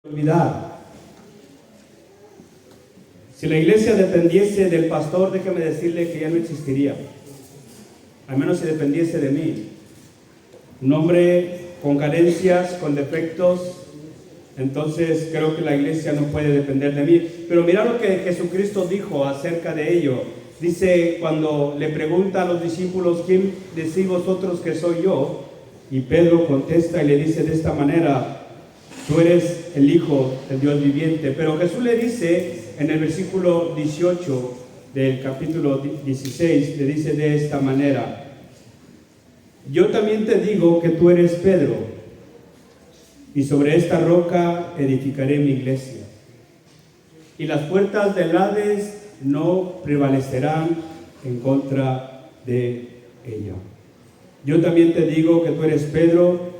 olvidar. Si la iglesia dependiese del pastor, déjeme decirle que ya no existiría. Al menos si dependiese de mí. Un hombre con carencias, con defectos, entonces creo que la iglesia no puede depender de mí. Pero mira lo que Jesucristo dijo acerca de ello. Dice, cuando le pregunta a los discípulos, ¿quién decís vosotros que soy yo? Y Pedro contesta y le dice de esta manera, tú eres el Hijo del Dios viviente. Pero Jesús le dice en el versículo 18 del capítulo 16, le dice de esta manera, yo también te digo que tú eres Pedro, y sobre esta roca edificaré mi iglesia, y las puertas del Hades no prevalecerán en contra de ella. Yo también te digo que tú eres Pedro,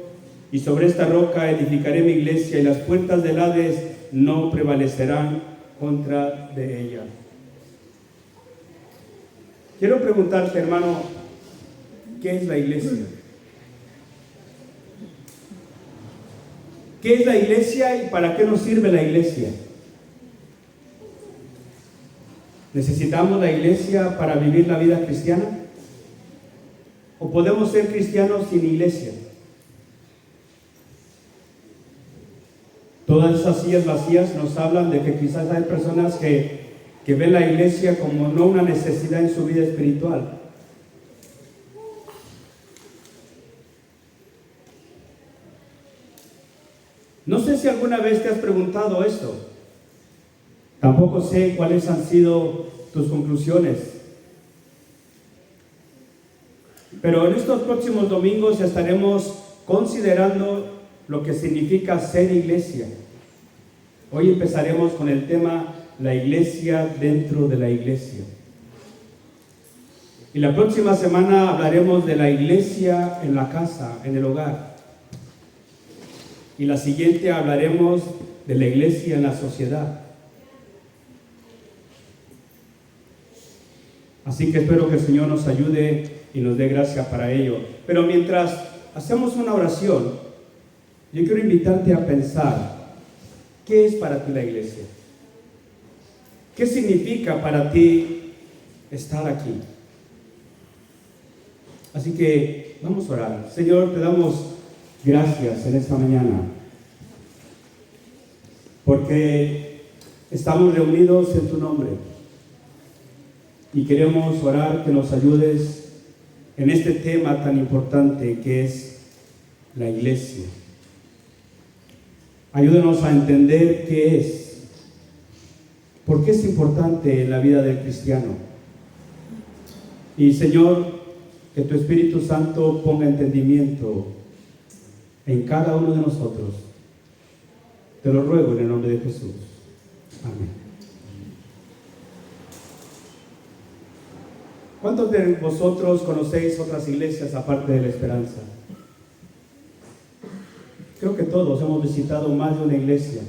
y sobre esta roca edificaré mi iglesia, y las puertas del Hades no prevalecerán contra de ella. Quiero preguntarte, hermano, ¿qué es la iglesia? ¿Qué es la iglesia y para qué nos sirve la iglesia? ¿Necesitamos la iglesia para vivir la vida cristiana? ¿O podemos ser cristianos sin iglesia? Todas esas sillas vacías nos hablan de que quizás hay personas que ven la iglesia como no una necesidad en su vida espiritual. No sé si alguna vez te has preguntado esto. Tampoco sé cuáles han sido tus conclusiones. Pero en estos próximos domingos estaremos considerando lo que significa ser iglesia. Hoy empezaremos con el tema la iglesia dentro de la iglesia. Y la próxima semana hablaremos de la iglesia en la casa, en el hogar. Y la siguiente hablaremos de la iglesia en la sociedad. Así que espero que el Señor nos ayude y nos dé gracia para ello. Pero mientras hacemos una oración, yo quiero invitarte a pensar, ¿qué es para ti la iglesia? ¿Qué significa para ti estar aquí? Así que vamos a orar. Señor, te damos gracias en esta mañana, porque estamos reunidos en tu nombre y queremos orar que nos ayudes en este tema tan importante que es la iglesia. Ayúdanos a entender qué es, por qué es importante en la vida del cristiano. Y Señor, que tu Espíritu Santo ponga entendimiento en cada uno de nosotros. Te lo ruego en el nombre de Jesús. Amén. ¿Cuántos de vosotros conocéis otras iglesias aparte de la Esperanza? Creo que todos hemos visitado más de una iglesia.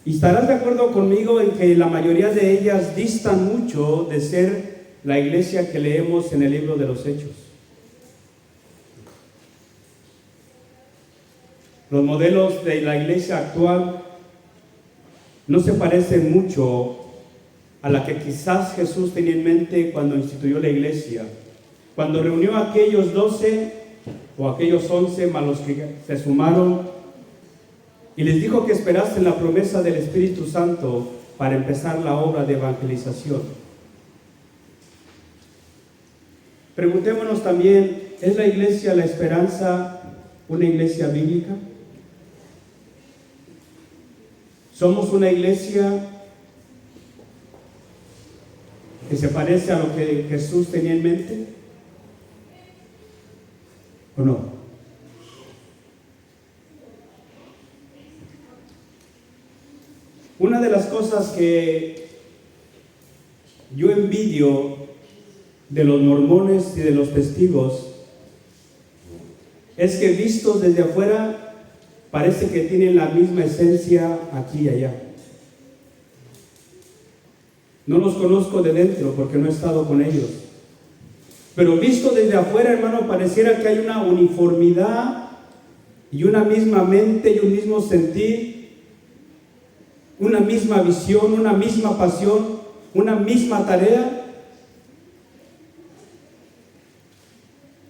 Y estarás de acuerdo conmigo en que la mayoría de ellas distan mucho de ser la iglesia que leemos en el libro de los Hechos. Los modelos de la iglesia actual no se parecen mucho a la que quizás Jesús tenía en mente cuando instituyó la iglesia. Cuando reunió a aquellos 12 o aquellos 11 más los que se sumaron y les dijo que esperasen la promesa del Espíritu Santo para empezar la obra de evangelización. Preguntémonos también, ¿es la iglesia La Esperanza una iglesia bíblica? ¿Somos una iglesia que se parece a lo que Jesús tenía en mente? ¿O no? Una de las cosas que yo envidio de los mormones y de los testigos es que vistos desde afuera parece que tienen la misma esencia aquí y allá. No los conozco de dentro porque no he estado con ellos. Pero visto desde afuera, hermano, pareciera que hay una uniformidad y una misma mente y un mismo sentir, una misma visión, una misma pasión, una misma tarea,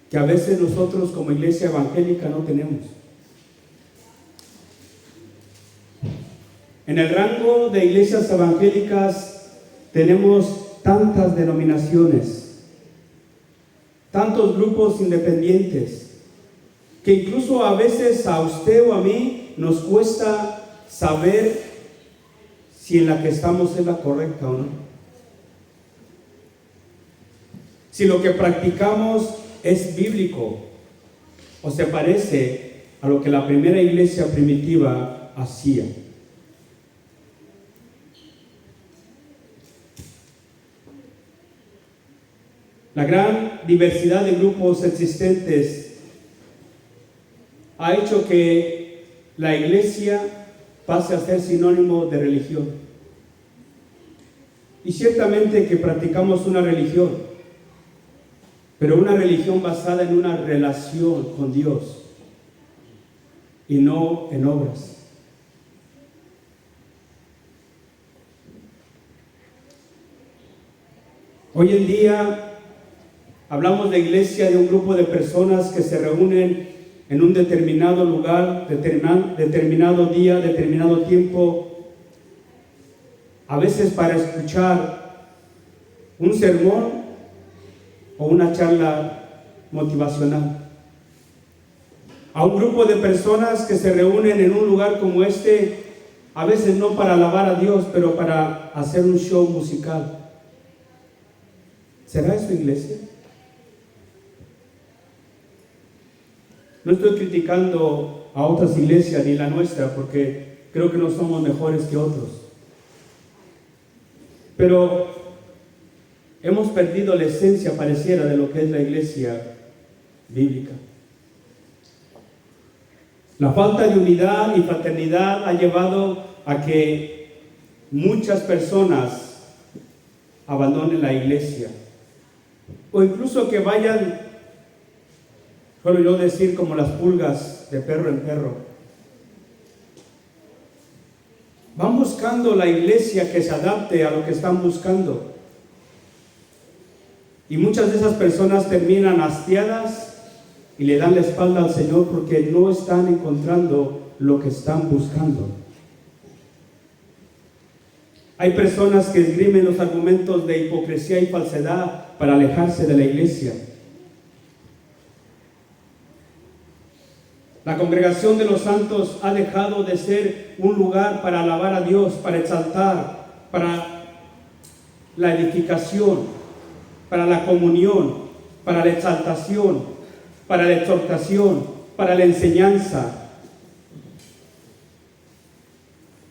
que a veces nosotros como iglesia evangélica no tenemos. En el rango de iglesias evangélicas tenemos tantas denominaciones, tantos grupos independientes, que incluso a veces a usted o a mí nos cuesta saber si en la que estamos es la correcta o no. Si lo que practicamos es bíblico o se parece a lo que la primera iglesia primitiva hacía. La gran diversidad de grupos existentes ha hecho que la iglesia pase a ser sinónimo de religión. Y ciertamente que practicamos una religión, pero una religión basada en una relación con Dios y no en obras. Hoy en día hablamos de iglesia, de un grupo de personas que se reúnen en un determinado lugar, determinado día, determinado tiempo, a veces para escuchar un sermón o una charla motivacional. A un grupo de personas que se reúnen en un lugar como este, a veces no para alabar a Dios, pero para hacer un show musical. ¿Será eso iglesia? No estoy criticando a otras iglesias ni la nuestra, porque creo que no somos mejores que otros. Pero hemos perdido la esencia, pareciera, de lo que es la iglesia bíblica. La falta de unidad y fraternidad ha llevado a que muchas personas abandonen la iglesia, o incluso que vayan, suelo yo decir, como las pulgas de perro en perro. Van buscando la iglesia que se adapte a lo que están buscando. Y muchas de esas personas terminan hastiadas y le dan la espalda al Señor porque no están encontrando lo que están buscando. Hay personas que esgrimen los argumentos de hipocresía y falsedad para alejarse de la iglesia. La congregación de los santos ha dejado de ser un lugar para alabar a Dios, para exaltar, para la edificación, para la comunión, para la exaltación, para la exhortación, para la enseñanza.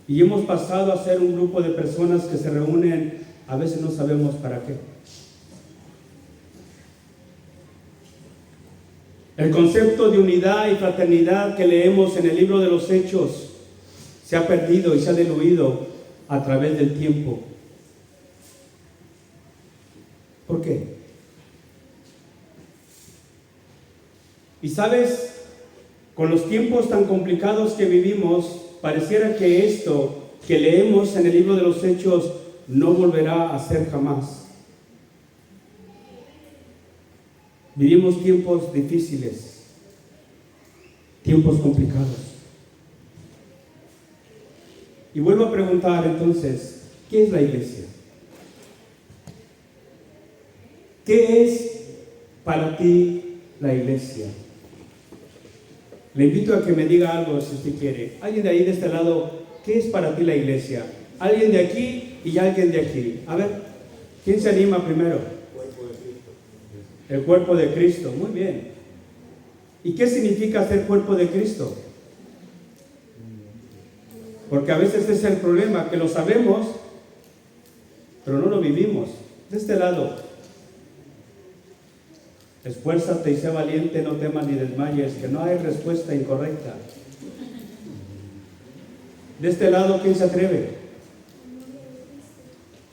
Y hemos pasado a ser un grupo de personas que se reúnen, a veces no sabemos para qué. El concepto de unidad y fraternidad que leemos en el libro de los Hechos se ha perdido y se ha diluido a través del tiempo. ¿Por qué? Y sabes, con los tiempos tan complicados que vivimos, pareciera que esto que leemos en el libro de los Hechos no volverá a ser jamás. Vivimos tiempos difíciles, tiempos complicados. Y vuelvo a preguntar entonces, ¿qué es la iglesia? ¿Qué es para ti la iglesia? Le invito a que me diga algo si usted quiere. Alguien de ahí de este lado, ¿qué es para ti la iglesia? Alguien de aquí y alguien de aquí. A ver, ¿quién se anima primero? El cuerpo de Cristo, muy bien. ¿Y qué significa ser cuerpo de Cristo? Porque a veces ese es el problema, que lo sabemos, pero no lo vivimos. De este lado, esfuérzate y sé valiente, no temas ni desmayes, que no hay respuesta incorrecta. De este lado, ¿quién se atreve?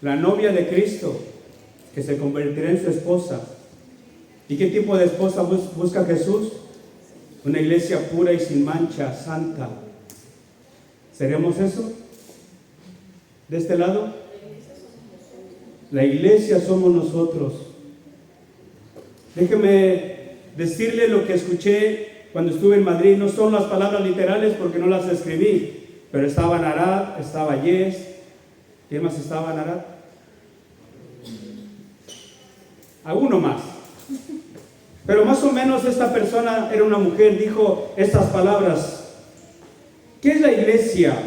La novia de Cristo, que se convertirá en su esposa. ¿Y qué tipo de esposa busca Jesús? una iglesia pura y sin mancha, santa. ¿Seremos eso? ¿De este lado? La iglesia somos nosotros. Déjeme decirle lo que escuché cuando estuve en Madrid. No son las palabras literales porque no las escribí, pero estaba Arad, estaba Yes. ¿Quién más estaba en Arad? A uno más. Pero más o menos esta persona era una mujer, dijo estas palabras: ¿qué es la iglesia?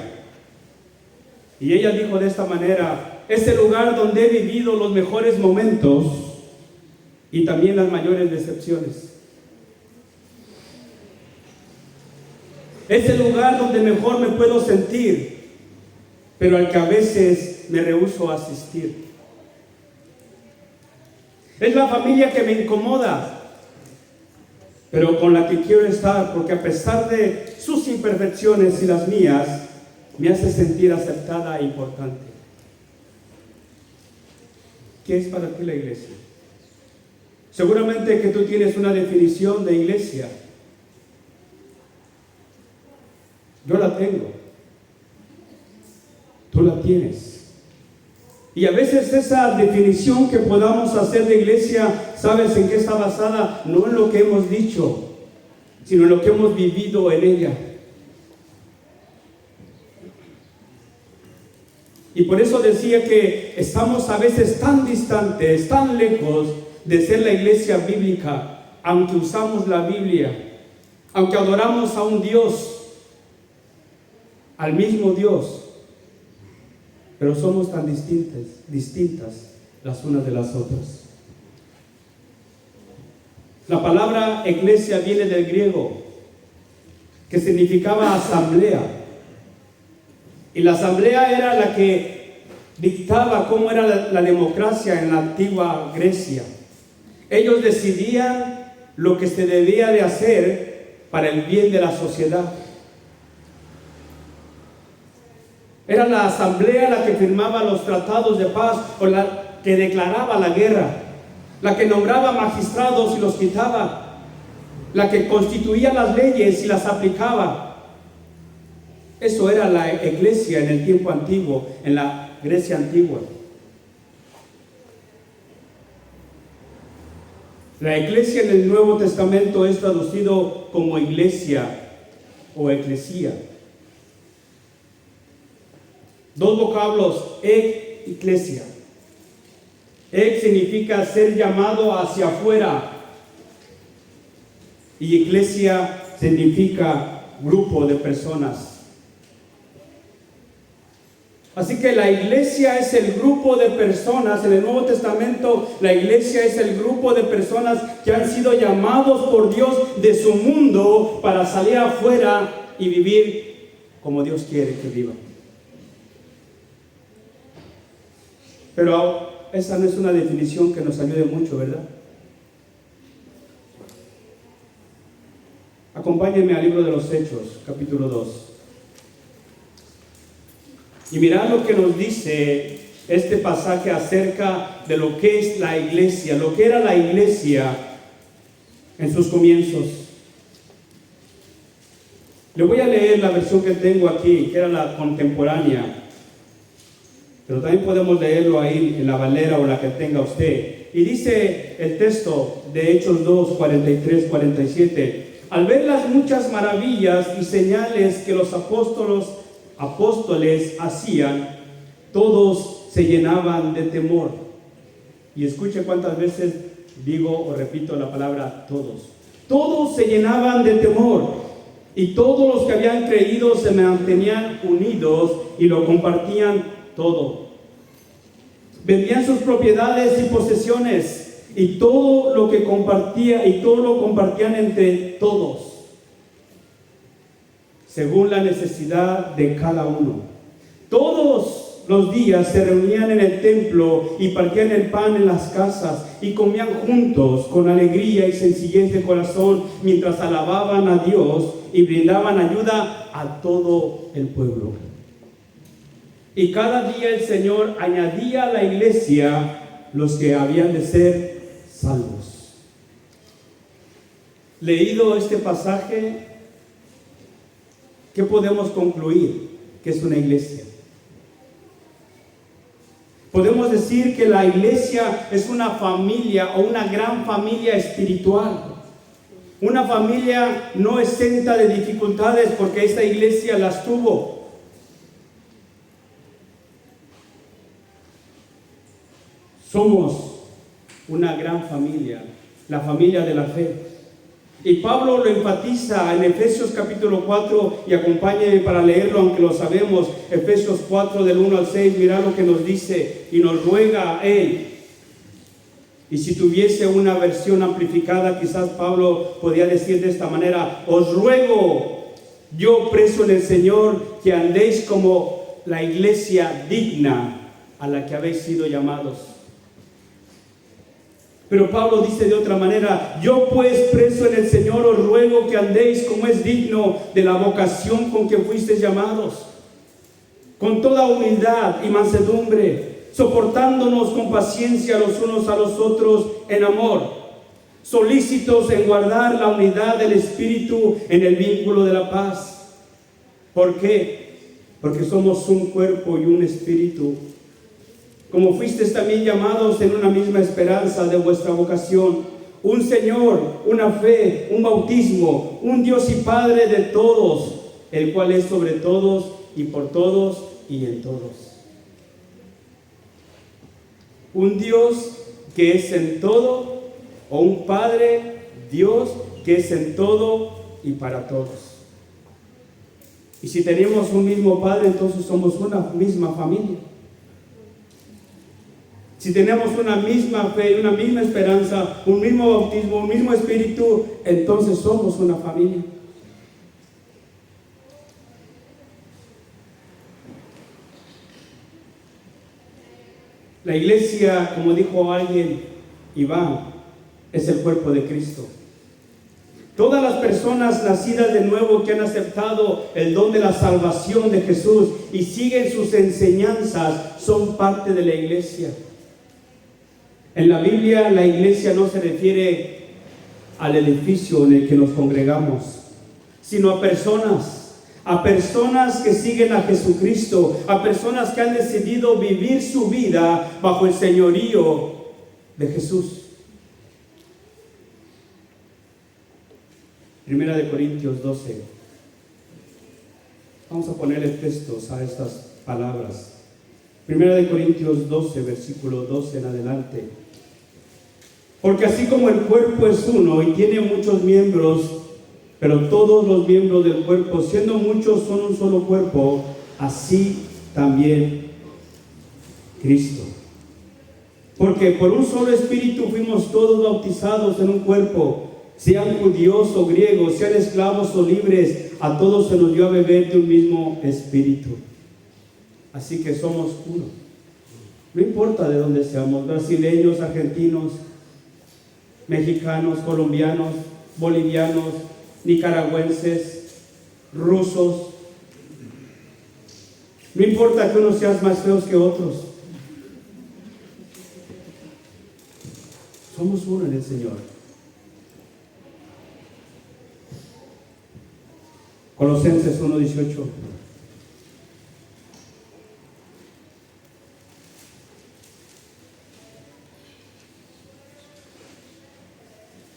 Y ella dijo de esta manera: es el lugar donde he vivido los mejores momentos y también las mayores decepciones. Es el lugar donde mejor me puedo sentir, pero al que a veces me rehúso a asistir. Es la familia que me incomoda, pero con la que quiero estar, porque a pesar de sus imperfecciones y las mías, me hace sentir aceptada e importante. ¿Qué es para ti la iglesia? Seguramente que tú tienes una definición de iglesia. Yo la tengo. Tú la tienes. Y a veces esa definición que podamos hacer de iglesia, ¿sabes en qué está basada? No en lo que hemos dicho, sino en lo que hemos vivido en ella. Y por eso decía que estamos a veces tan distantes, tan lejos de ser la iglesia bíblica, aunque usamos la Biblia, aunque adoramos a un Dios, al mismo Dios, pero somos tan distintas las unas de las otras. La palabra iglesia viene del griego, que significaba asamblea. Y la asamblea era la que dictaba cómo era la democracia en la antigua Grecia. Ellos decidían lo que se debía de hacer para el bien de la sociedad. Era la asamblea la que firmaba los tratados de paz o la que declaraba la guerra, la que nombraba magistrados y los quitaba, la que constituía las leyes y las aplicaba. Eso era la iglesia en el tiempo antiguo, en la Grecia antigua. La iglesia en el Nuevo Testamento es traducido como iglesia o eclesía. Dos vocablos, iglesia. Significa ser llamado hacia afuera y iglesia significa grupo de personas. Así que la iglesia es el grupo de personas. En el Nuevo Testamento, la iglesia es el grupo de personas que han sido llamados por Dios de su mundo para salir afuera y vivir como Dios quiere que vivan. Pero esa no es una definición que nos ayude mucho, ¿verdad? Acompáñenme al libro de los Hechos, capítulo 2. Y mirad lo que nos dice este pasaje acerca de lo que es la iglesia, lo que era la iglesia en sus comienzos. Le voy a leer la versión que tengo aquí, que era la contemporánea, pero también podemos leerlo ahí en la Valera o la que tenga usted. Y dice el texto de Hechos 2, 43, 47: al ver las muchas maravillas y señales que los apóstoles hacían, todos se llenaban de temor. Y escuche cuántas veces digo o repito la palabra todos. Todos se llenaban de temor, y todos los que habían creído se mantenían unidos y lo compartían todo. Vendían sus propiedades y posesiones y todo lo compartían entre todos, según la necesidad de cada uno. Todos los días se reunían en el templo y partían el pan en las casas y comían juntos con alegría y sencillez de corazón, mientras alababan a Dios y brindaban ayuda a todo el pueblo. Y cada día el Señor añadía a la iglesia los que habían de ser salvos. leído este pasaje, ¿qué podemos concluir? Que es una iglesia. Podemos decir que la iglesia es una familia o una gran familia espiritual. Una familia no exenta de dificultades, porque esta iglesia las tuvo. Somos una gran familia, la familia de la fe. Y Pablo lo enfatiza en Efesios capítulo 4, y acompáñenme para leerlo, aunque lo sabemos. Efesios 4 del 1 al 6, mira lo que nos dice y nos ruega él. Y si tuviese una versión amplificada, quizás Pablo podía decir de esta manera: os ruego, yo preso en el Señor, que andéis como la iglesia digna a la que habéis sido llamados. Pero Pablo dice de otra manera: yo pues preso en el Señor os ruego que andéis como es digno de la vocación con que fuisteis llamados, con toda humildad y mansedumbre, soportándonos con paciencia los unos a los otros en amor, solícitos en guardar la unidad del Espíritu en el vínculo de la paz. ¿Por qué? Porque somos un cuerpo y un espíritu, como fuisteis también llamados en una misma esperanza de vuestra vocación, un Señor, una fe, un bautismo, un Dios y Padre de todos, el cual es sobre todos y por todos y en todos. Un Dios que es en todo, o un Padre, Dios que es en todo y para todos. Y si tenemos un mismo Padre, entonces somos una misma familia. Si tenemos una misma fe, una misma esperanza, un mismo bautismo, un mismo espíritu, entonces somos una familia. La iglesia, como dijo alguien, Iván, es el cuerpo de Cristo. Todas las personas nacidas de nuevo que han aceptado el don de la salvación de Jesús y siguen sus enseñanzas son parte de la iglesia. En la Biblia, la iglesia no se refiere al edificio en el que nos congregamos, sino a personas que siguen a Jesucristo, a personas que han decidido vivir su vida bajo el señorío de Jesús. Primera de Corintios 12. Vamos a ponerle textos a estas palabras. Primera de Corintios 12, versículo 12 en adelante. Porque así como el cuerpo es uno y tiene muchos miembros, pero todos los miembros del cuerpo, siendo muchos, son un solo cuerpo, así también Cristo. Porque por un solo espíritu fuimos todos bautizados en un cuerpo, sean judíos o griegos, sean esclavos o libres, a todos se nos dio a beber de un mismo espíritu. Así que somos uno. No importa de dónde seamos, brasileños, argentinos, mexicanos, colombianos, bolivianos, nicaragüenses, rusos. No importa que unos sean más feos que otros. Somos uno en el Señor. Colosenses 1:18.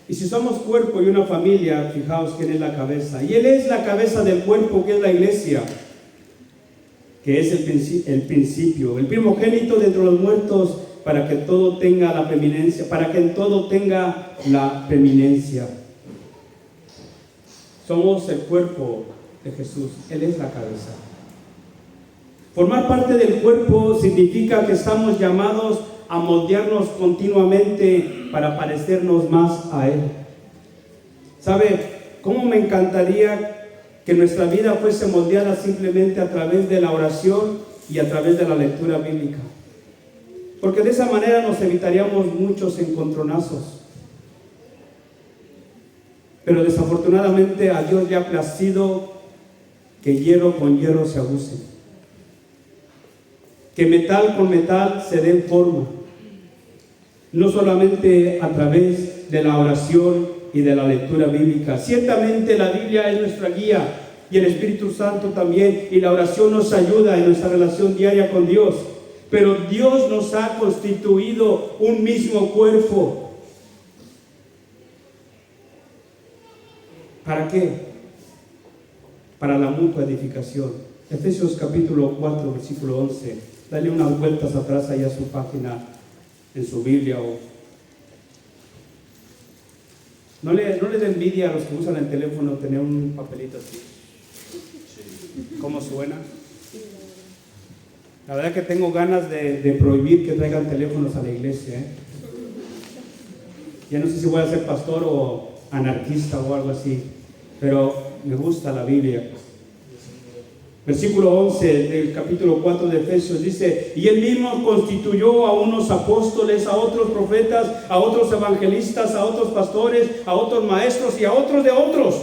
Y si somos cuerpo y una familia, fijaos quién es la cabeza. Y Él es la cabeza del cuerpo, que es la iglesia, que es el principio, el primogénito de entre los muertos, para que todo tenga la preeminencia, para que en todo tenga la preeminencia. Somos el cuerpo de Jesús, Él es la cabeza. Formar parte del cuerpo significa que estamos llamados a moldearnos continuamente para parecernos más a Él. ¿Sabe cómo me encantaría que nuestra vida fuese moldeada simplemente a través de la oración y a través de la lectura bíblica? Porque de esa manera nos evitaríamos muchos encontronazos. Pero desafortunadamente a Dios le ha placido que hierro con hierro se aguse, que metal con metal se den forma, no solamente a través de la oración y de la lectura bíblica. Ciertamente la Biblia es nuestra guía y el Espíritu Santo también, y la oración nos ayuda en nuestra relación diaria con Dios. Pero Dios nos ha constituido un mismo cuerpo. ¿Para qué? Para la mutua edificación. Efesios capítulo 4, versículo 11. Dale unas vueltas atrás ahí a su página en su Biblia. No le dé envidia a los que usan el teléfono tener un papelito así. ¿Cómo suena? La verdad que tengo ganas de prohibir que traigan teléfonos a la iglesia, ¿eh? Ya no sé si voy a ser pastor o anarquista o algo así, pero me gusta la Biblia. Versículo 11 del capítulo 4 de Efesios dice: y él mismo constituyó a unos apóstoles, a otros profetas, a otros evangelistas, a otros pastores, a otros maestros y a otros de otros.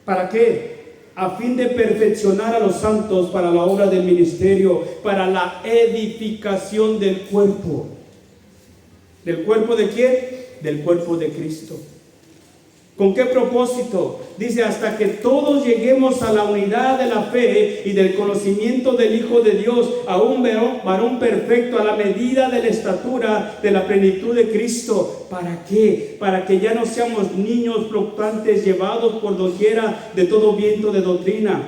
¿Para qué? A fin de perfeccionar a los santos para la obra del ministerio, para la edificación del cuerpo. ¿Del cuerpo de quién? Del cuerpo de Cristo. ¿Con qué propósito? Dice: hasta que todos lleguemos a la unidad de la fe y del conocimiento del Hijo de Dios, a un varón perfecto, a la medida de la estatura de la plenitud de Cristo. ¿Para qué? Para que ya no seamos niños fluctuantes, llevados por doquiera de todo viento de doctrina,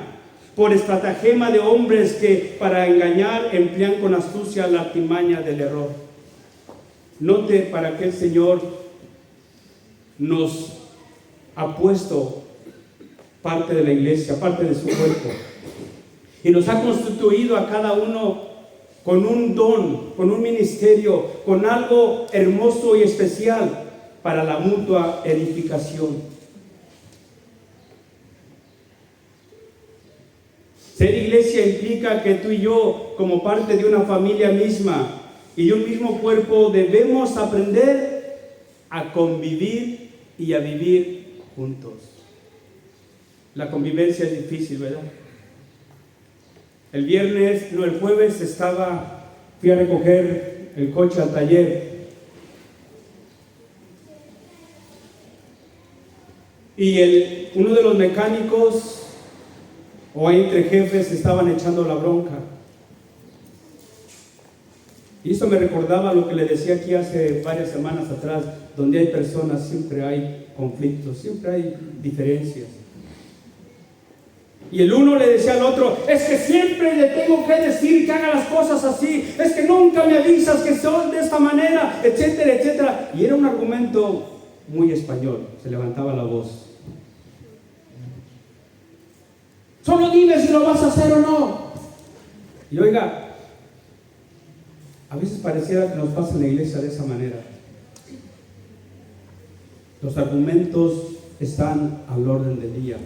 por estratagema de hombres que para engañar emplean con astucia la artimaña del error. Note para qué el Señor nos ha puesto parte de la iglesia, parte de su cuerpo, y nos ha constituido a cada uno con un don, con un ministerio, con algo hermoso y especial para la mutua edificación. Ser iglesia implica que tú y yo, como parte de una familia misma y de un mismo cuerpo, debemos aprender a convivir y a vivir juntos. La convivencia es difícil, ¿verdad? El jueves fui a recoger el coche al taller, y uno de los mecánicos, o ahí entre jefes, estaban echando la bronca. Y eso me recordaba lo que le decía aquí hace varias semanas atrás: donde hay personas siempre hay conflictos, siempre hay diferencias. Y el uno le decía al otro: es que siempre le tengo que decir que haga las cosas así, es que nunca me avisas que son de esta manera, etcétera, etcétera. Y era un argumento muy español, se levantaba la voz. Solo dime si lo vas a hacer o no. Y oiga, a veces pareciera que nos pasa en la iglesia de esa manera. Los argumentos están al orden del día.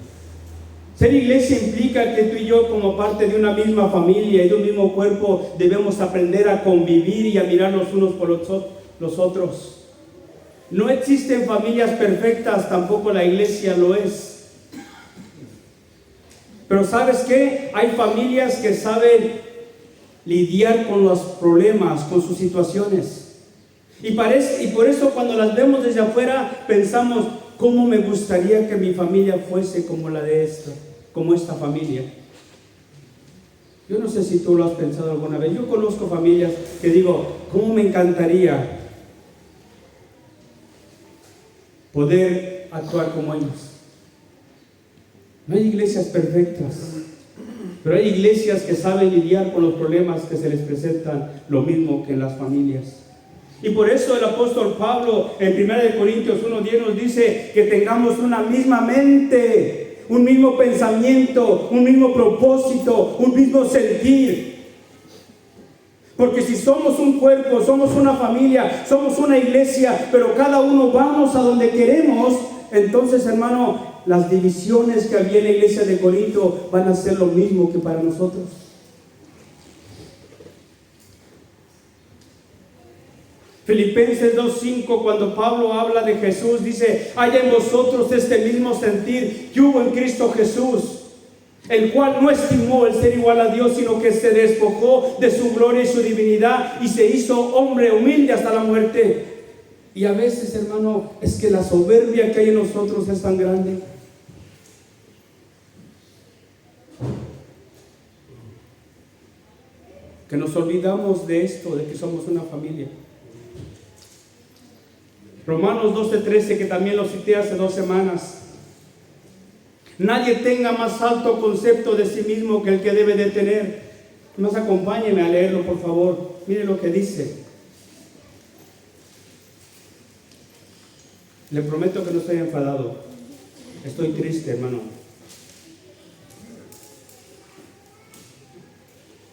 Ser iglesia implica que tú y yo, como parte de una misma familia y de un mismo cuerpo, debemos aprender a convivir y a mirarnos unos por los otros. No existen familias perfectas, tampoco la iglesia lo es. Pero ¿sabes qué? Hay familias que saben lidiar con los problemas, con sus situaciones. Y por eso cuando las vemos desde afuera pensamos: ¿cómo me gustaría que mi familia fuese como esta familia? Yo no sé si tú lo has pensado alguna vez. Yo conozco familias que digo: ¿cómo me encantaría poder actuar como ellos? No hay iglesias perfectas, pero hay iglesias que saben lidiar con los problemas que se les presentan, lo mismo que en las familias. Y por eso el apóstol Pablo en 1 Corintios 1:10 nos dice que tengamos una misma mente, un mismo pensamiento, un mismo propósito, un mismo sentir. Porque si somos un cuerpo, somos una familia, somos una iglesia, pero cada uno vamos a donde queremos, entonces, hermano, las divisiones que había en la iglesia de Corinto van a ser lo mismo que para nosotros. Filipenses 2:5, cuando Pablo habla de Jesús, dice: haya en vosotros este mismo sentir que hubo en Cristo Jesús, el cual no estimó el ser igual a Dios, sino que se despojó de su gloria y su divinidad y se hizo hombre humilde hasta la muerte. Y a veces, hermano, es que la soberbia que hay en nosotros es tan grande. Que nos olvidamos de esto, de que somos una familia. Romanos 12:13, que también lo cité hace 2 semanas. Nadie tenga más alto concepto de sí mismo que el que debe de tener. Más acompáñenme a leerlo, por favor. Mire lo que dice. Le prometo que no estoy enfadado. Estoy triste, hermano.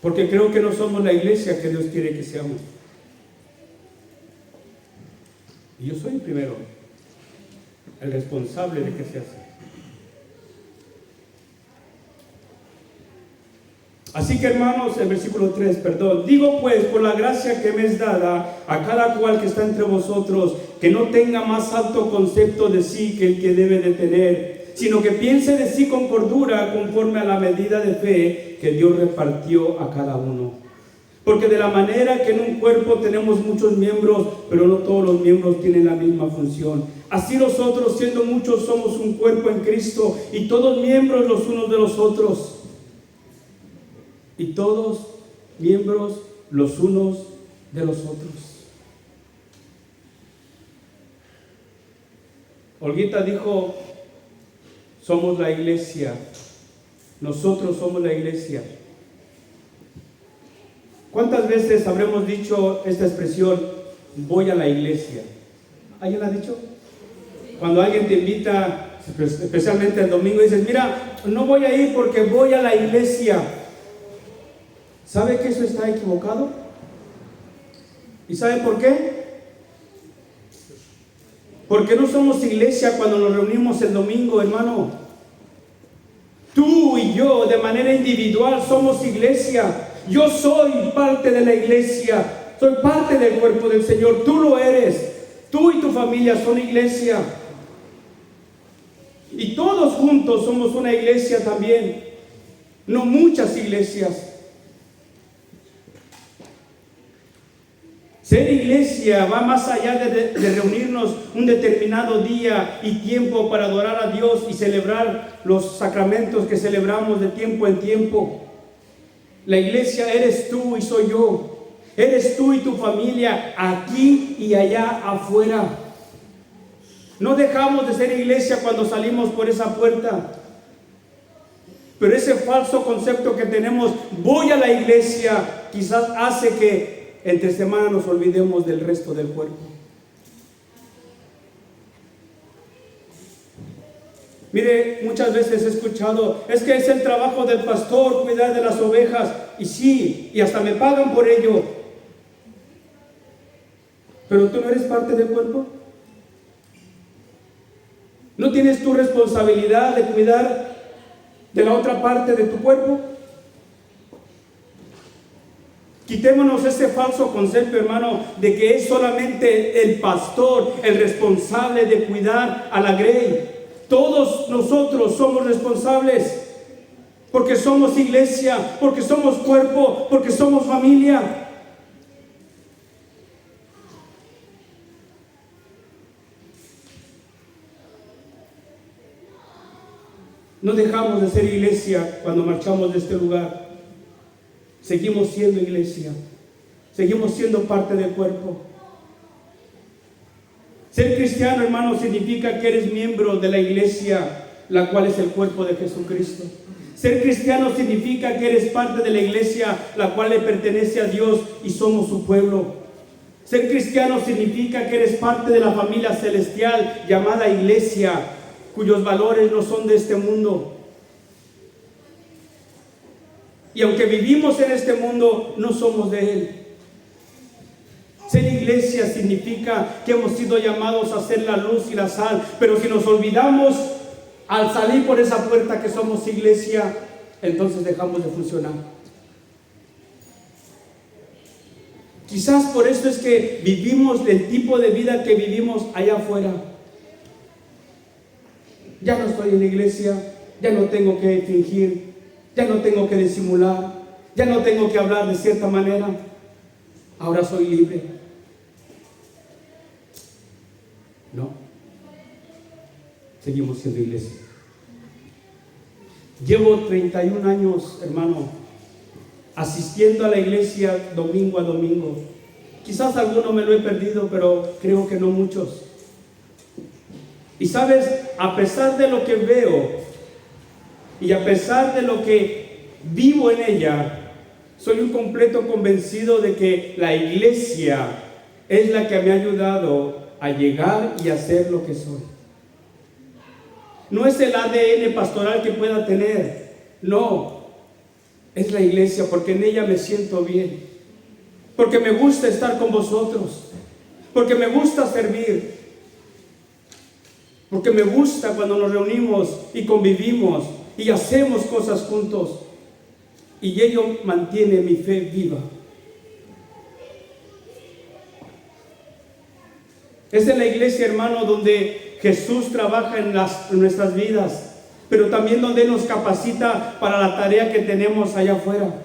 Porque creo que no somos la iglesia que Dios quiere que seamos. Y yo soy el primero, el responsable de que sea así. Así que, hermanos, el versículo 3, digo pues, por la gracia que me es dada a cada cual que está entre vosotros, que no tenga más alto concepto de sí que el que debe de tener, sino que piense de sí con cordura, conforme a la medida de fe que Dios repartió a cada uno. Porque de la manera que en un cuerpo tenemos muchos miembros, pero no todos los miembros tienen la misma función, así nosotros, siendo muchos, somos un cuerpo en Cristo, y todos miembros los unos de los otros. Y todos miembros los unos de los otros. Olguita dijo, somos la iglesia. Nosotros somos la iglesia. ¿Cuántas veces habremos dicho esta expresión, voy a la iglesia? ¿Alguien la ha dicho? Cuando alguien te invita, especialmente el domingo, dices, mira, no voy a ir porque voy a la iglesia. ¿Sabe que eso está equivocado? ¿Y sabe por qué? Porque no somos iglesia cuando nos reunimos el domingo, hermano. Tú y yo, de manera individual, somos iglesia. Yo soy parte de la iglesia. Soy parte del cuerpo del Señor. Tú lo eres. Tú y tu familia son iglesia. Y todos juntos somos una iglesia también. No muchas iglesias. Ser iglesia va más allá de reunirnos un determinado día y tiempo para adorar a Dios y celebrar los sacramentos que celebramos de tiempo en tiempo. La iglesia eres tú y soy yo. Eres tú y tu familia aquí y allá afuera. No dejamos de ser iglesia cuando salimos por esa puerta. Pero ese falso concepto que tenemos, voy a la iglesia, quizás hace que entre semana nos olvidemos del resto del cuerpo. Mire, muchas veces he escuchado, es que es el trabajo del pastor cuidar de las ovejas. Y sí, y hasta me pagan por ello. Pero tú no eres parte del cuerpo. ¿No tienes tu responsabilidad de cuidar de la otra parte de tu cuerpo? Quitémonos ese falso concepto, hermano, de que es solamente el pastor el responsable de cuidar a la grey. Todos nosotros somos responsables, porque somos iglesia, porque somos cuerpo, porque somos familia. No dejamos de ser iglesia cuando marchamos de este lugar. Seguimos siendo iglesia. Seguimos siendo parte del cuerpo. Ser cristiano, hermano, significa que eres miembro de la iglesia, la cual es el cuerpo de Jesucristo. Ser cristiano significa que eres parte de la iglesia, la cual le pertenece a Dios y somos su pueblo. Ser cristiano significa que eres parte de la familia celestial llamada iglesia, cuyos valores no son de este mundo. Y aunque vivimos en este mundo, no somos de él. Ser iglesia significa que hemos sido llamados a ser la luz y la sal. Pero si nos olvidamos al salir por esa puerta que somos iglesia, entonces dejamos de funcionar. Quizás por esto es que vivimos el tipo de vida que vivimos allá afuera. Ya no estoy en la iglesia, ya no tengo que fingir, ya no tengo que disimular, ya no tengo que hablar de cierta manera. Ahora soy libre. No, seguimos siendo iglesia. Llevo 31 años, hermano, asistiendo a la iglesia domingo a domingo. Quizás alguno me lo he perdido, pero creo que no muchos. Y sabes, a pesar de lo que veo y a pesar de lo que vivo en ella, soy un completo convencido de que la iglesia es la que me ha ayudado a llegar y a ser lo que soy. No es el ADN pastoral que pueda tener, no, es la iglesia, porque en ella me siento bien, porque me gusta estar con vosotros, porque me gusta servir, porque me gusta cuando nos reunimos y convivimos y hacemos cosas juntos, y ello mantiene mi fe viva. Es en la iglesia, hermano, donde Jesús trabaja en nuestras vidas, pero también donde Él nos capacita para la tarea que tenemos allá afuera.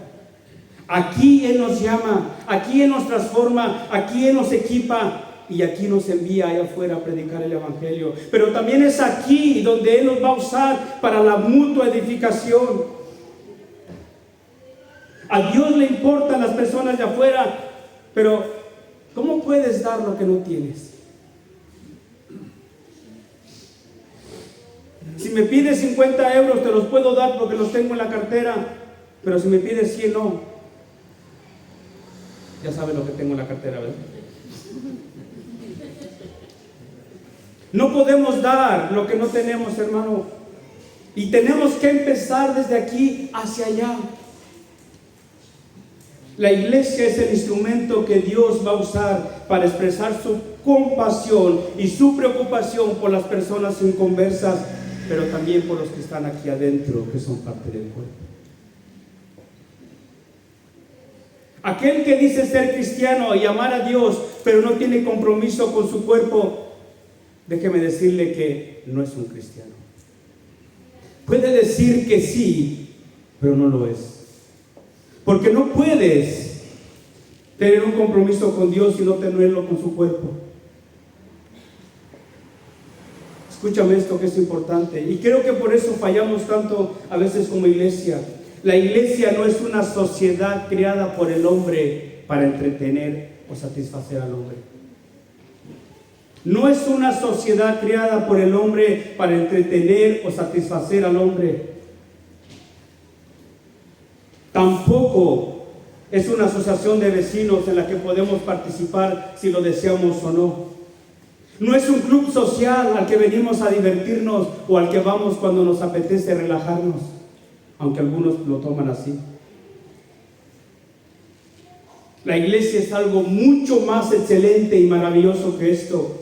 Aquí Él nos llama, aquí Él nos transforma, aquí Él nos equipa y aquí nos envía allá afuera a predicar el Evangelio. Pero también es aquí donde Él nos va a usar para la mutua edificación. A Dios le importan las personas de afuera, pero ¿cómo puedes dar lo que no tienes? Si me pides 50 euros, te los puedo dar porque los tengo en la cartera, pero si me pides 100, no. Ya sabes lo que tengo en la cartera, ¿verdad? No podemos dar lo que no tenemos, hermano, y tenemos que empezar desde aquí hacia allá. La iglesia es el instrumento que Dios va a usar para expresar su compasión y su preocupación por las personas inconversas, pero también por los que están aquí adentro, que son parte del cuerpo. Aquel que dice ser cristiano y amar a Dios, pero no tiene compromiso con su cuerpo, déjeme decirle que no es un cristiano. Puede decir que sí, pero no lo es. Porque no puedes tener un compromiso con Dios y no tenerlo con su cuerpo. Escúchame esto que es importante. Y creo que por eso fallamos tanto a veces como iglesia. La iglesia no es una sociedad creada por el hombre para entretener o satisfacer al hombre. No es una sociedad creada por el hombre para entretener o satisfacer al hombre. Tampoco es una asociación de vecinos en la que podemos participar si lo deseamos o no. No es un club social al que venimos a divertirnos o al que vamos cuando nos apetece relajarnos, aunque algunos lo toman así. La iglesia es algo mucho más excelente y maravilloso que esto.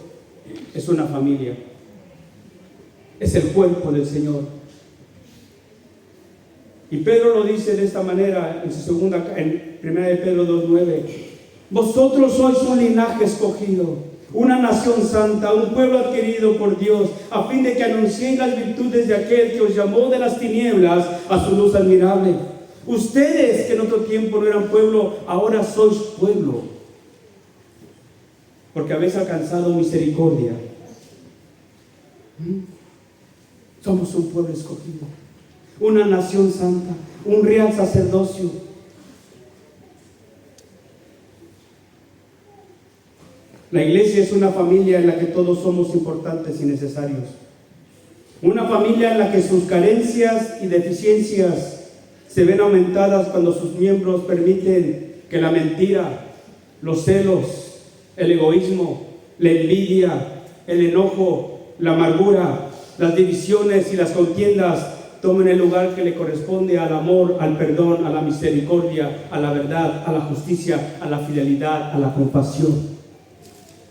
Es una familia. Es el cuerpo del Señor. Y Pedro lo dice de esta manera en 1 de Pedro 2:9. Vosotros sois un linaje escogido, una nación santa, un pueblo adquirido por Dios, a fin de que anunciéis las virtudes de aquel que os llamó de las tinieblas a su luz admirable. Ustedes, que en otro tiempo no eran pueblo, ahora sois pueblo, porque habéis alcanzado misericordia. Somos un pueblo escogido, una nación santa, un real sacerdocio. La iglesia es una familia en la que todos somos importantes y necesarios. Una familia en la que sus carencias y deficiencias se ven aumentadas cuando sus miembros permiten que la mentira, los celos, el egoísmo, la envidia, el enojo, la amargura, las divisiones y las contiendas tomen el lugar que le corresponde al amor, al perdón, a la misericordia, a la verdad, a la justicia, a la fidelidad, a la compasión.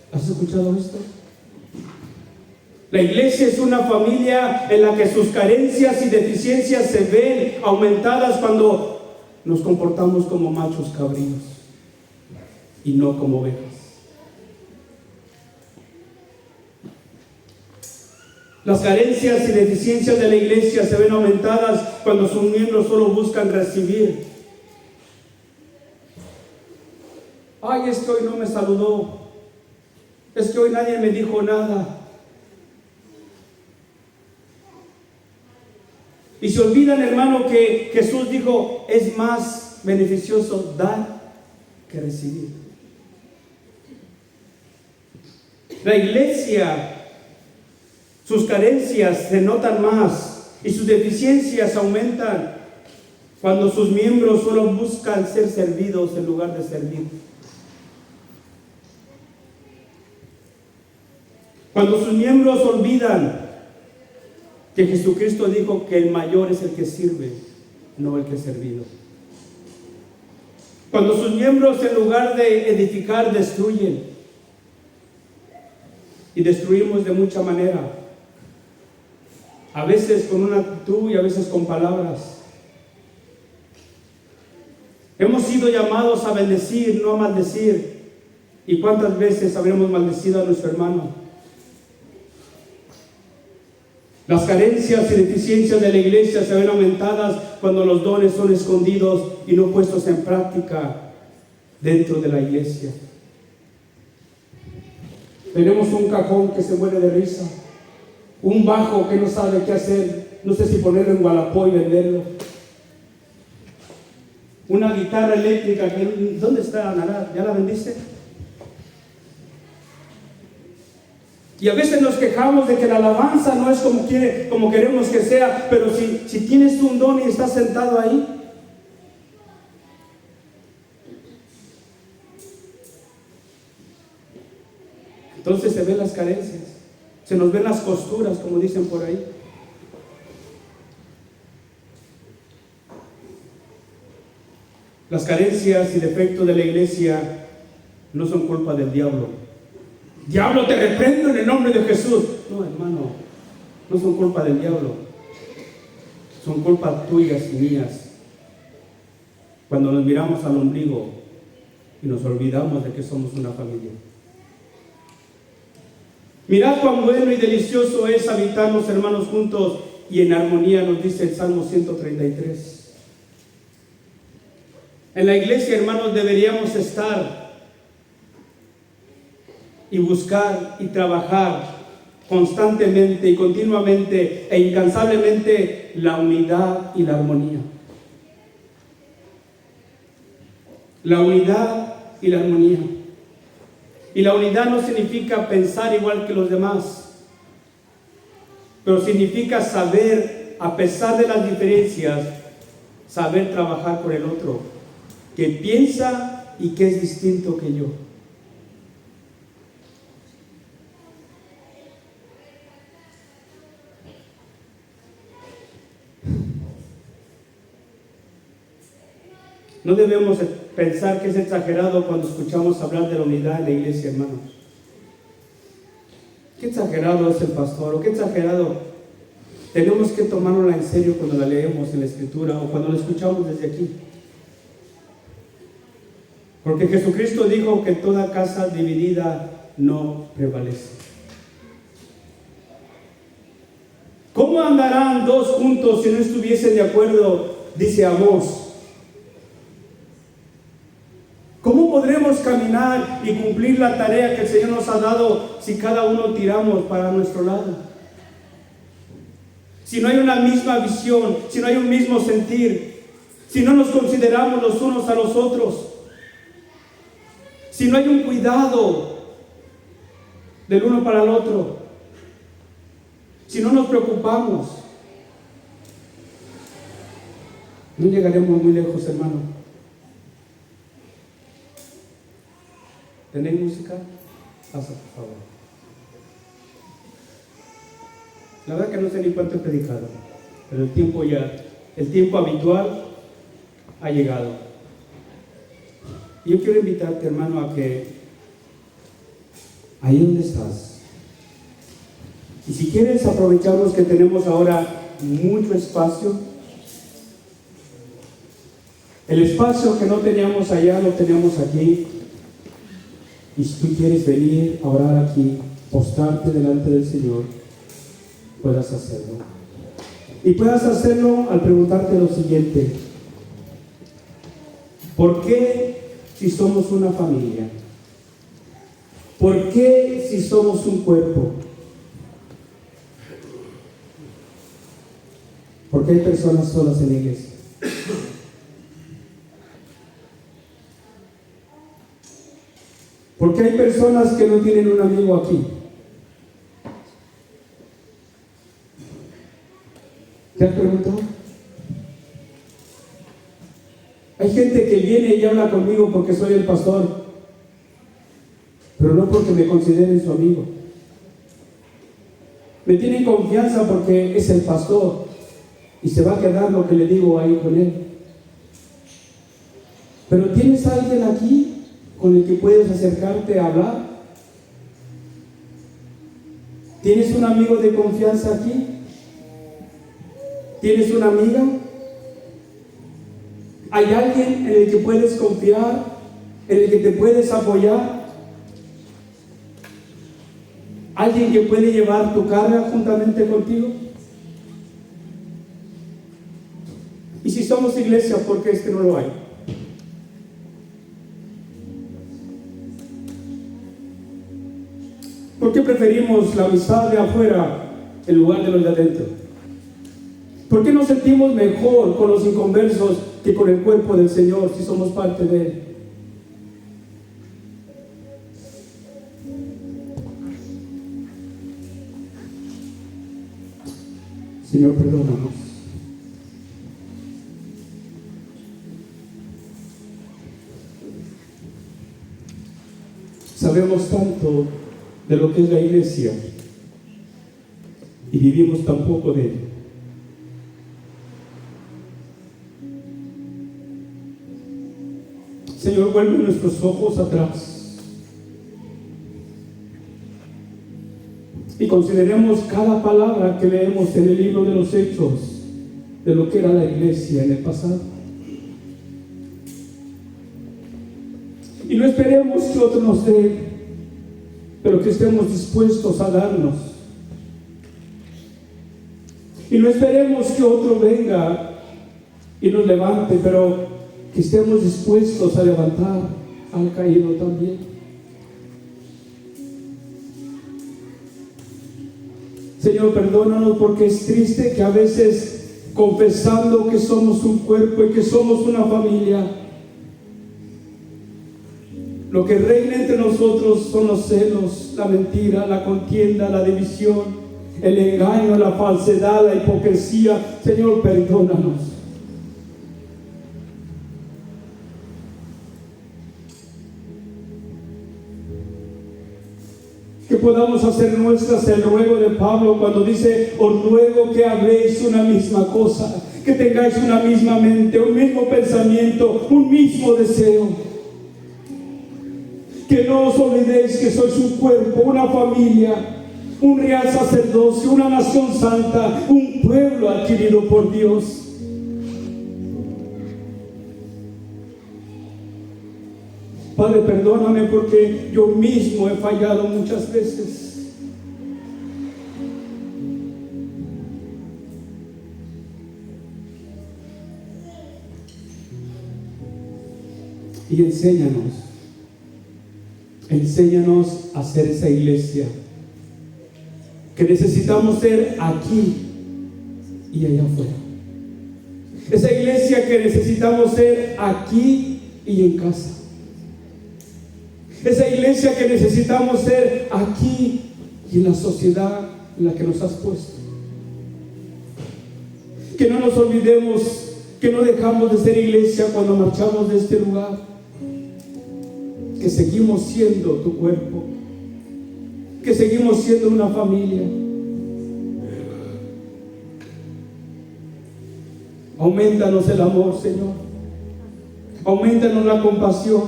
¿Has escuchado esto? La iglesia es una familia en la que sus carencias y deficiencias se ven aumentadas cuando nos comportamos como machos cabríos y no como ovejas. Las carencias y deficiencias de la iglesia se ven aumentadas cuando sus miembros solo buscan recibir. Ay, es que hoy no me saludó. Es que hoy nadie me dijo nada. Y se olvidan, hermano, que Jesús dijo, es más beneficioso dar que recibir. La iglesia, sus carencias se notan más y sus deficiencias aumentan cuando sus miembros solo buscan ser servidos en lugar de servir. Cuando sus miembros olvidan que Jesucristo dijo que el mayor es el que sirve, no el que es servido. Cuando sus miembros, en lugar de edificar, destruyen. Y destruimos de mucha manera. A veces con una actitud y a veces con palabras. Hemos sido llamados a bendecir, no a maldecir. ¿Y cuántas veces habremos maldecido a nuestro hermano? Las carencias y deficiencias de la iglesia se ven aumentadas cuando los dones son escondidos y no puestos en práctica dentro de la iglesia. Tenemos un cajón que se muere de risa, un bajo que no sabe qué hacer, no sé si ponerlo en Wallapop y venderlo, una guitarra eléctrica que, ¿dónde está Nara? ¿Ya la vendiste? Y a veces nos quejamos de que la alabanza no es como queremos que sea, pero si tienes un don y estás sentado ahí, entonces se ven las carencias, se nos ven las costuras, como dicen por ahí. Las carencias y defectos de la iglesia no son culpa del diablo. Diablo, te reprendo en el nombre de Jesús. No, hermano, no son culpa del diablo. Son culpa tuyas y mías. Cuando nos miramos al ombligo y nos olvidamos de que somos una familia. Mirad cuán bueno y delicioso es habitar los hermanos juntos y en armonía, nos dice el Salmo 133. En la iglesia, hermanos, deberíamos estar y buscar y trabajar constantemente y continuamente e incansablemente la unidad y la armonía. La unidad y la armonía. Y la unidad no significa pensar igual que los demás, pero significa saber, a pesar de las diferencias, saber trabajar por el otro, que piensa y que es distinto que yo. No debemos pensar que es exagerado cuando escuchamos hablar de la unidad en la iglesia, hermanos. Qué exagerado es el pastor, o qué exagerado. Tenemos que tomárnosla en serio cuando la leemos en la Escritura o cuando la escuchamos desde aquí. Porque Jesucristo dijo que toda casa dividida no prevalece. ¿Cómo andarán dos juntos si no estuviesen de acuerdo? Dice Amós. ¿Cómo podremos caminar y cumplir la tarea que el Señor nos ha dado si cada uno tiramos para nuestro lado? Si no hay una misma visión, si no hay un mismo sentir, si no nos consideramos los unos a los otros, si no hay un cuidado del uno para el otro, si no nos preocupamos, no llegaremos muy lejos, hermano. ¿Tenéis música? Pasa, por favor. La verdad que no sé ni cuánto he predicado, pero el tiempo habitual ha llegado. Y yo quiero invitarte, hermano, a que ahí donde estás, y si quieres aprovechamos que tenemos ahora mucho espacio, el espacio que no teníamos allá lo tenemos aquí. Y si tú quieres venir a orar aquí, postrarte delante del Señor, puedas hacerlo. Y puedas hacerlo al preguntarte lo siguiente: ¿por qué si somos una familia? ¿Por qué si somos un cuerpo? ¿Por Porque hay personas solas en la iglesia. Porque hay personas que no tienen un amigo aquí. ¿Te has preguntado? Hay gente que viene y habla conmigo porque soy el pastor, pero no porque me consideren su amigo. Me tienen confianza porque es el pastor y se va a quedar lo que le digo ahí con él. Pero ¿tienes a alguien aquí con el que puedes acercarte a hablar? ¿Tienes un amigo de confianza aquí? ¿Tienes una amiga? ¿Hay alguien en el que puedes confiar? ¿En el que te puedes apoyar? ¿Alguien que puede llevar tu carga juntamente contigo? Y si somos iglesia, ¿por qué es que no lo hay? ¿Por qué preferimos la amistad de afuera en lugar de los de adentro? ¿Por qué nos sentimos mejor con los inconversos que con el cuerpo del Señor si somos parte de Él? Señor, perdónanos. Sabemos tanto de lo que es la iglesia y vivimos tan poco de ella. Señor, vuelve nuestros ojos atrás y consideremos cada palabra que leemos en el libro de los Hechos de lo que era la iglesia en el pasado. Y no esperemos que otro nos dé, pero que estemos dispuestos a darnos. Y no esperemos que otro venga y nos levante, pero que estemos dispuestos a levantar al caído también. Señor, perdónanos porque es triste que a veces, confesando que somos un cuerpo y que somos una familia, lo que reina entre nosotros son los celos, la mentira, la contienda, la división, el engaño, la falsedad, la hipocresía. Señor, perdónanos. Que podamos hacer nuestras el ruego de Pablo cuando dice: os ruego que habléis una misma cosa, que tengáis una misma mente, un mismo pensamiento, un mismo deseo. Que no os olvidéis que sois un cuerpo, una familia, un real sacerdocio, una nación santa, un pueblo adquirido por Dios. Padre, perdóname porque yo mismo he fallado muchas veces. Y enséñanos a ser esa iglesia que necesitamos ser aquí y allá afuera. Esa iglesia que necesitamos ser aquí y en casa. Esa iglesia que necesitamos ser aquí y en la sociedad en la que nos has puesto. Que no nos olvidemos que no dejamos de ser iglesia cuando marchamos de este lugar. Que seguimos siendo tu cuerpo, que seguimos siendo una familia. Aumentanos el amor, Señor. Aumentanos la compasión.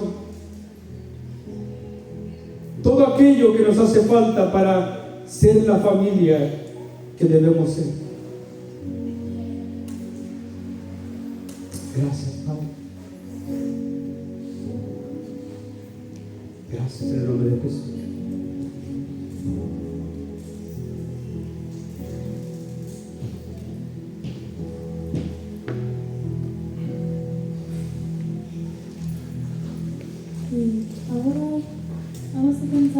Todo aquello que nos hace falta para ser la familia que debemos ser. Gracias, Padre. Gracias en el nombre de Jesús.